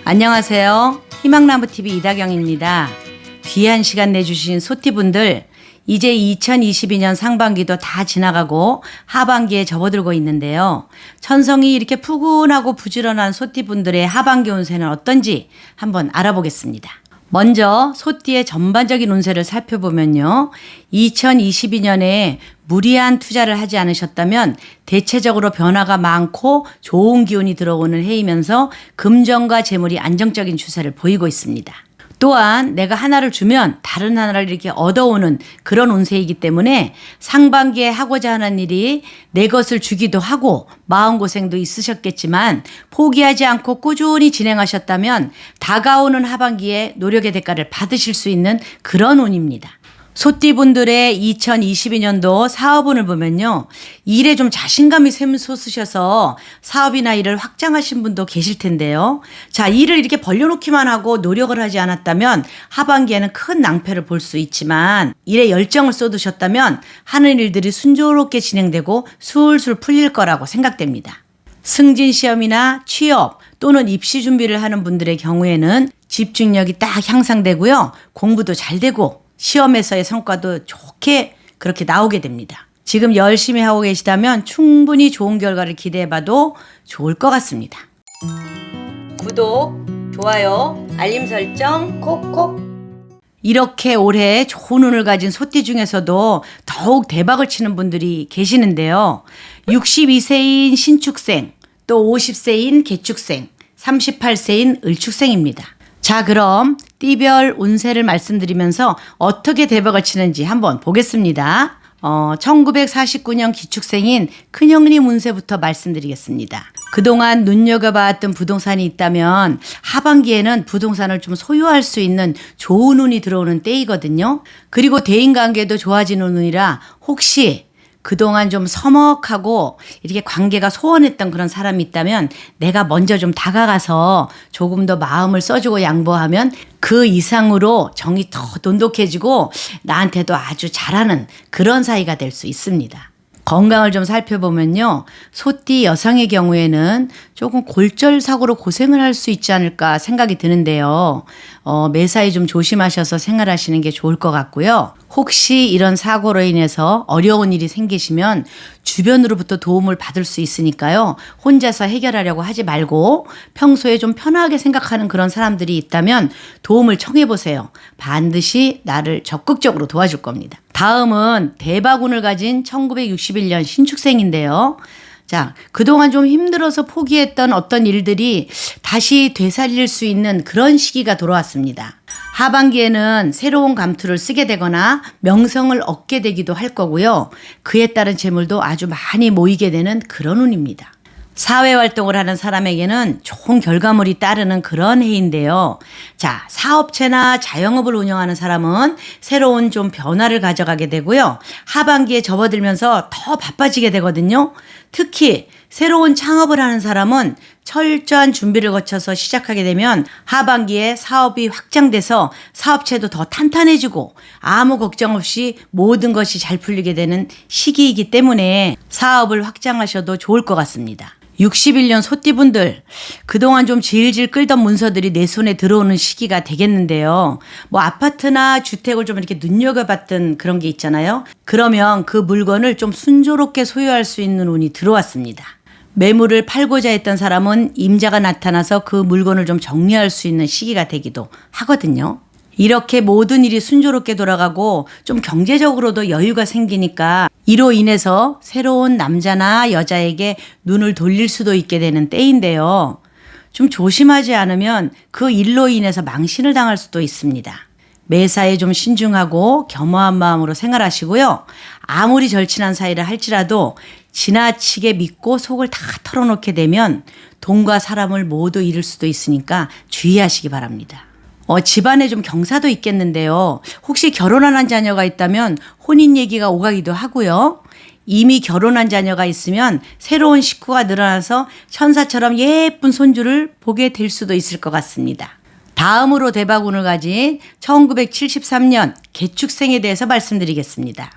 안녕하세요. 희망나무TV 이다경입니다. 귀한 시간 내주신 소띠분들, 이제 2022년 상반기도 다 지나가고 하반기에 접어들고 있는데요. 천성이 이렇게 푸근하고 부지런한 소띠분들의 하반기 운세는 어떤지 한번 알아보겠습니다. 먼저 소띠의 전반적인 운세를 살펴보면요. 2022년에 무리한 투자를 하지 않으셨다면 대체적으로 변화가 많고 좋은 기운이 들어오는 해이면서 금전과 재물이 안정적인 추세를 보이고 있습니다. 또한 내가 하나를 주면 다른 하나를 이렇게 얻어오는 그런 운세이기 때문에 상반기에 하고자 하는 일이 내 것을 주기도 하고 마음고생도 있으셨겠지만 포기하지 않고 꾸준히 진행하셨다면 다가오는 하반기에 노력의 대가를 받으실 수 있는 그런 운입니다. 소띠분들의 2022년도 사업운을 보면요. 일에 좀 자신감이 샘솟으셔서 사업이나 일을 확장하신 분도 계실 텐데요. 자, 일을 이렇게 벌려놓기만 하고 노력을 하지 않았다면 하반기에는 큰 낭패를 볼 수 있지만 일에 열정을 쏟으셨다면 하는 일들이 순조롭게 진행되고 술술 풀릴 거라고 생각됩니다. 승진 시험이나 취업 또는 입시 준비를 하는 분들의 경우에는 집중력이 딱 향상되고요. 공부도 잘 되고 시험에서의 성과도 좋게 그렇게 나오게 됩니다. 지금 열심히 하고 계시다면 충분히 좋은 결과를 기대해봐도 좋을 것 같습니다. 구독, 좋아요, 알림 설정 콕콕. 이렇게 올해 좋은 운을 가진 소띠 중에서도 더욱 대박을 치는 분들이 계시는데요. 62세인 신축생, 또 50세인 개축생, 38세인 을축생입니다. 자, 그럼 띠별 운세를 말씀드리면서 어떻게 대박을 치는지 한번 보겠습니다. 1949년 기축생인 큰형님 운세부터 말씀드리겠습니다. 그동안 눈여겨봤던 부동산이 있다면 하반기에는 부동산을 좀 소유할 수 있는 좋은 운이 들어오는 때이거든요. 그리고 대인관계도 좋아지는 운이라 혹시 그동안 좀 서먹하고 이렇게 관계가 소원했던 그런 사람이 있다면 내가 먼저 좀 다가가서 조금 더 마음을 써주고 양보하면 그 이상으로 정이 더 돈독해지고 나한테도 아주 잘하는 그런 사이가 될 수 있습니다. 건강을 좀 살펴보면요. 소띠 여성의 경우에는 조금 골절사고로 고생을 할 수 있지 않을까 생각이 드는데요. 매사에 좀 조심하셔서 생활하시는 게 좋을 것 같고요. 혹시 이런 사고로 인해서 어려운 일이 생기시면 주변으로부터 도움을 받을 수 있으니까요. 혼자서 해결하려고 하지 말고 평소에 좀 편하게 생각하는 그런 사람들이 있다면 도움을 청해보세요. 반드시 나를 적극적으로 도와줄 겁니다. 다음은 대박운을 가진 1961년 신축생인데요. 자, 그동안 좀 힘들어서 포기했던 어떤 일들이 다시 되살릴 수 있는 그런 시기가 돌아왔습니다. 하반기에는 새로운 감투를 쓰게 되거나 명성을 얻게 되기도 할 거고요. 그에 따른 재물도 아주 많이 모이게 되는 그런 운입니다. 사회활동을 하는 사람에게는 좋은 결과물이 따르는 그런 해인데요. 자, 사업체나 자영업을 운영하는 사람은 새로운 좀 변화를 가져가게 되고요. 하반기에 접어들면서 더 바빠지게 되거든요. 특히 새로운 창업을 하는 사람은 철저한 준비를 거쳐서 시작하게 되면 하반기에 사업이 확장돼서 사업체도 더 탄탄해지고 아무 걱정 없이 모든 것이 잘 풀리게 되는 시기이기 때문에 사업을 확장하셔도 좋을 것 같습니다. 61년 소띠분들, 그동안 좀 질질 끌던 문서들이 내 손에 들어오는 시기가 되겠는데요. 뭐 아파트나 주택을 좀 이렇게 눈여겨봤던 그런 게 있잖아요. 그러면 그 물건을 좀 순조롭게 소유할 수 있는 운이 들어왔습니다. 매물을 팔고자 했던 사람은 임자가 나타나서 그 물건을 좀 정리할 수 있는 시기가 되기도 하거든요. 이렇게 모든 일이 순조롭게 돌아가고 좀 경제적으로도 여유가 생기니까 이로 인해서 새로운 남자나 여자에게 눈을 돌릴 수도 있게 되는 때인데요. 좀 조심하지 않으면 그 일로 인해서 망신을 당할 수도 있습니다. 매사에 좀 신중하고 겸허한 마음으로 생활하시고요. 아무리 절친한 사이를 할지라도 지나치게 믿고 속을 다 털어놓게 되면 돈과 사람을 모두 잃을 수도 있으니까 주의하시기 바랍니다. 집안에 좀 경사도 있겠는데요. 혹시 결혼 안 한 자녀가 있다면 혼인 얘기가 오가기도 하고요. 이미 결혼한 자녀가 있으면 새로운 식구가 늘어나서 천사처럼 예쁜 손주를 보게 될 수도 있을 것 같습니다. 다음으로 대박운을 가진 1973년 개축생에 대해서 말씀드리겠습니다.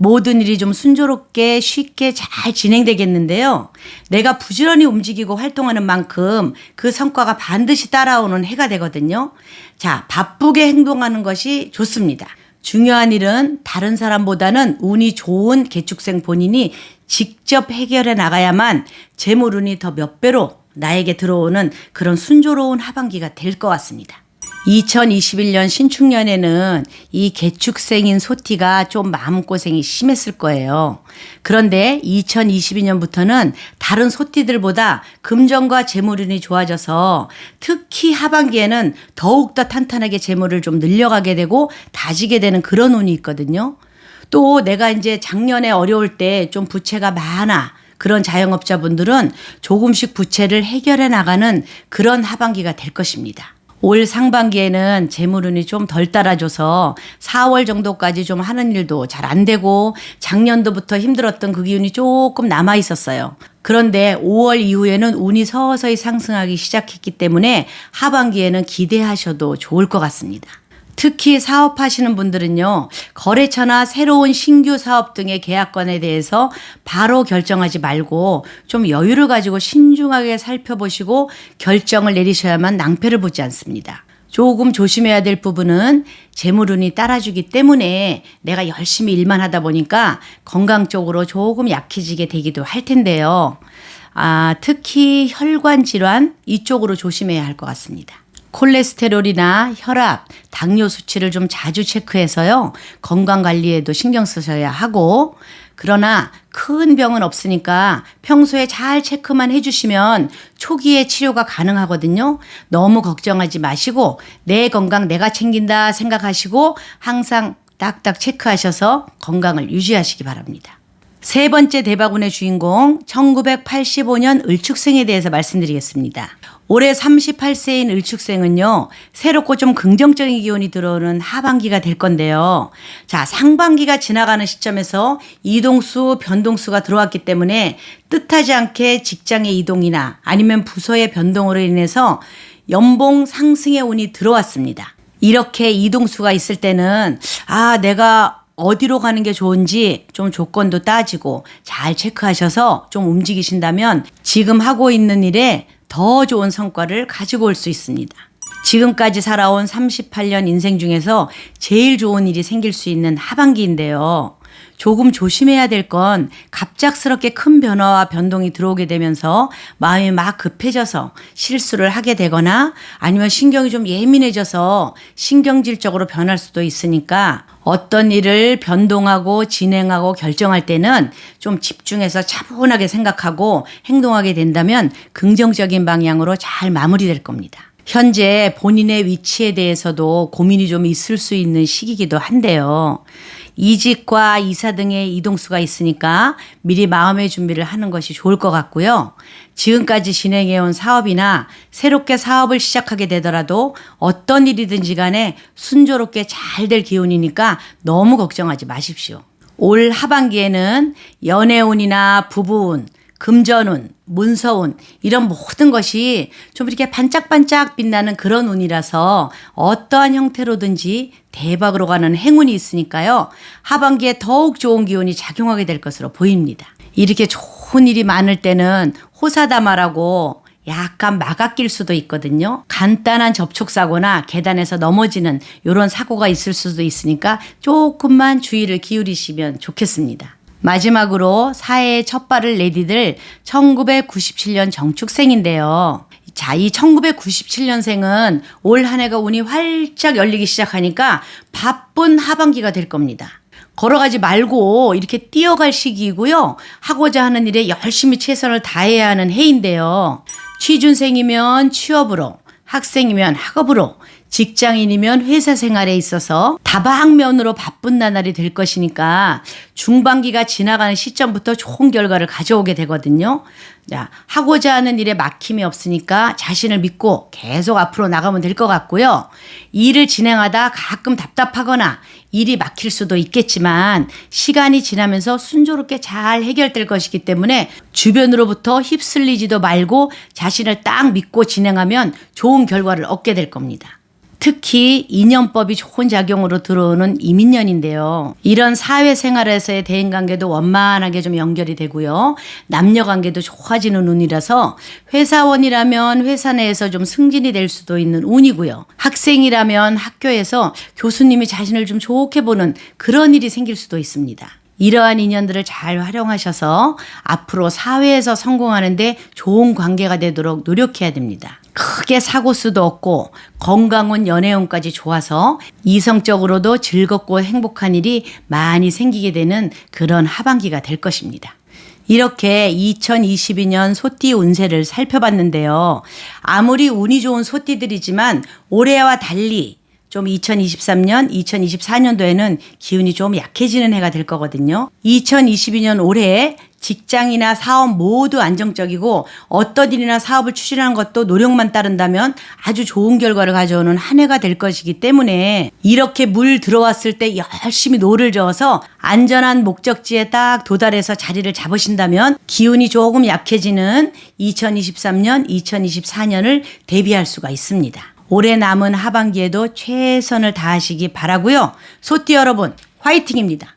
모든 일이 좀 순조롭게 쉽게 잘 진행되겠는데요. 내가 부지런히 움직이고 활동하는 만큼 그 성과가 반드시 따라오는 해가 되거든요. 자, 바쁘게 행동하는 것이 좋습니다. 중요한 일은 다른 사람보다는 운이 좋은 개축생 본인이 직접 해결해 나가야만 재물운이 더 몇 배로 나에게 들어오는 그런 순조로운 하반기가 될 것 같습니다. 2021년 신축년에는 이 개축생인 소띠가 좀 마음고생이 심했을 거예요. 그런데 2022년부터는 다른 소띠들보다 금전과 재물운이 좋아져서 특히 하반기에는 더욱더 탄탄하게 재물을 좀 늘려가게 되고 다지게 되는 그런 운이 있거든요. 또 내가 이제 작년에 어려울 때 좀 부채가 많아. 그런 자영업자분들은 조금씩 부채를 해결해 나가는 그런 하반기가 될 것입니다. 올 상반기에는 재물운이 좀 덜 따라줘서 4월 정도까지 좀 하는 일도 잘 안 되고 작년도부터 힘들었던 그 기운이 조금 남아 있었어요. 그런데 5월 이후에는 운이 서서히 상승하기 시작했기 때문에 하반기에는 기대하셔도 좋을 것 같습니다. 특히 사업하시는 분들은요, 거래처나 새로운 신규 사업 등의 계약건에 대해서 바로 결정하지 말고 좀 여유를 가지고 신중하게 살펴보시고 결정을 내리셔야만 낭패를 보지 않습니다. 조금 조심해야 될 부분은 재물운이 따라주기 때문에 내가 열심히 일만 하다 보니까 건강적으로 조금 약해지게 되기도 할 텐데요. 특히 혈관 질환 이쪽으로 조심해야 할 것 같습니다. 콜레스테롤이나 혈압, 당뇨 수치를 좀 자주 체크해서요. 건강 관리에도 신경 쓰셔야 하고, 그러나 큰 병은 없으니까 평소에 잘 체크만 해주시면 초기에 치료가 가능하거든요. 너무 걱정하지 마시고 내 건강 내가 챙긴다 생각하시고 항상 딱딱 체크하셔서 건강을 유지하시기 바랍니다. 세 번째 대박운의 주인공 1985년 을축생에 대해서 말씀드리겠습니다. 올해 38세인 을축생은요, 새롭고 좀 긍정적인 기운이 들어오는 하반기가 될 건데요. 자, 상반기가 지나가는 시점에서 이동수, 변동수가 들어왔기 때문에 뜻하지 않게 직장의 이동이나 아니면 부서의 변동으로 인해서 연봉 상승의 운이 들어왔습니다. 이렇게 이동수가 있을 때는 내가 어디로 가는 게 좋은지 좀 조건도 따지고 잘 체크하셔서 좀 움직이신다면 지금 하고 있는 일에 더 좋은 성과를 가지고 올 수 있습니다. 지금까지 살아온 38년 인생 중에서 제일 좋은 일이 생길 수 있는 하반기인데요. 조금 조심해야 될 건 갑작스럽게 큰 변화와 변동이 들어오게 되면서 마음이 막 급해져서 실수를 하게 되거나 아니면 신경이 좀 예민해져서 신경질적으로 변할 수도 있으니까 어떤 일을 변동하고 진행하고 결정할 때는 좀 집중해서 차분하게 생각하고 행동하게 된다면 긍정적인 방향으로 잘 마무리될 겁니다. 현재 본인의 위치에 대해서도 고민이 좀 있을 수 있는 시기이기도 한데요. 이직과 이사 등의 이동수가 있으니까 미리 마음의 준비를 하는 것이 좋을 것 같고요. 지금까지 진행해온 사업이나 새롭게 사업을 시작하게 되더라도 어떤 일이든지 간에 순조롭게 잘 될 기운이니까 너무 걱정하지 마십시오. 올 하반기에는 연애운이나 부부운, 금전운, 문서운 이런 모든 것이 좀 이렇게 반짝반짝 빛나는 그런 운이라서 어떠한 형태로든지 대박으로 가는 행운이 있으니까요. 하반기에 더욱 좋은 기운이 작용하게 될 것으로 보입니다. 이렇게 좋은 일이 많을 때는 호사다마라고 약간 막아낄 수도 있거든요. 간단한 접촉사고나 계단에서 넘어지는 이런 사고가 있을 수도 있으니까 조금만 주의를 기울이시면 좋겠습니다. 마지막으로 사회의 첫 발을 내디딜 1997년 정축생인데요. 자, 이 1997년생은 올 한 해가 운이 활짝 열리기 시작하니까 바쁜 하반기가 될 겁니다. 걸어가지 말고 이렇게 뛰어갈 시기이고요. 하고자 하는 일에 열심히 최선을 다해야 하는 해인데요. 취준생이면 취업으로, 학생이면 학업으로, 직장인이면 회사 생활에 있어서 다방면으로 바쁜 나날이 될 것이니까 중반기가 지나가는 시점부터 좋은 결과를 가져오게 되거든요. 자, 하고자 하는 일에 막힘이 없으니까 자신을 믿고 계속 앞으로 나가면 될 것 같고요. 일을 진행하다 가끔 답답하거나 일이 막힐 수도 있겠지만 시간이 지나면서 순조롭게 잘 해결될 것이기 때문에 주변으로부터 휩쓸리지도 말고 자신을 딱 믿고 진행하면 좋은 결과를 얻게 될 겁니다. 특히 인연법이 좋은 작용으로 들어오는 이민년인데요. 이런 사회생활에서의 대인관계도 원만하게 좀 연결이 되고요. 남녀관계도 좋아지는 운이라서 회사원이라면 회사 내에서 좀 승진이 될 수도 있는 운이고요. 학생이라면 학교에서 교수님이 자신을 좀 좋게 보는 그런 일이 생길 수도 있습니다. 이러한 인연들을 잘 활용하셔서 앞으로 사회에서 성공하는데 좋은 관계가 되도록 노력해야 됩니다. 크게 사고 수도 없고 건강운 연애운까지 좋아서 이성적으로도 즐겁고 행복한 일이 많이 생기게 되는 그런 하반기가 될 것입니다. 이렇게 2022년 소띠 운세를 살펴봤는데요. 아무리 운이 좋은 소띠들이지만 올해와 달리 좀 2023년, 2024년도에는 기운이 좀 약해지는 해가 될 거거든요. 2022년 올해에 직장이나 사업 모두 안정적이고 어떤 일이나 사업을 추진하는 것도 노력만 따른다면 아주 좋은 결과를 가져오는 한 해가 될 것이기 때문에 이렇게 물 들어왔을 때 열심히 노를 저어서 안전한 목적지에 딱 도달해서 자리를 잡으신다면 기운이 조금 약해지는 2023년, 2024년을 대비할 수가 있습니다. 올해 남은 하반기에도 최선을 다하시기 바라고요. 소띠 여러분, 화이팅입니다.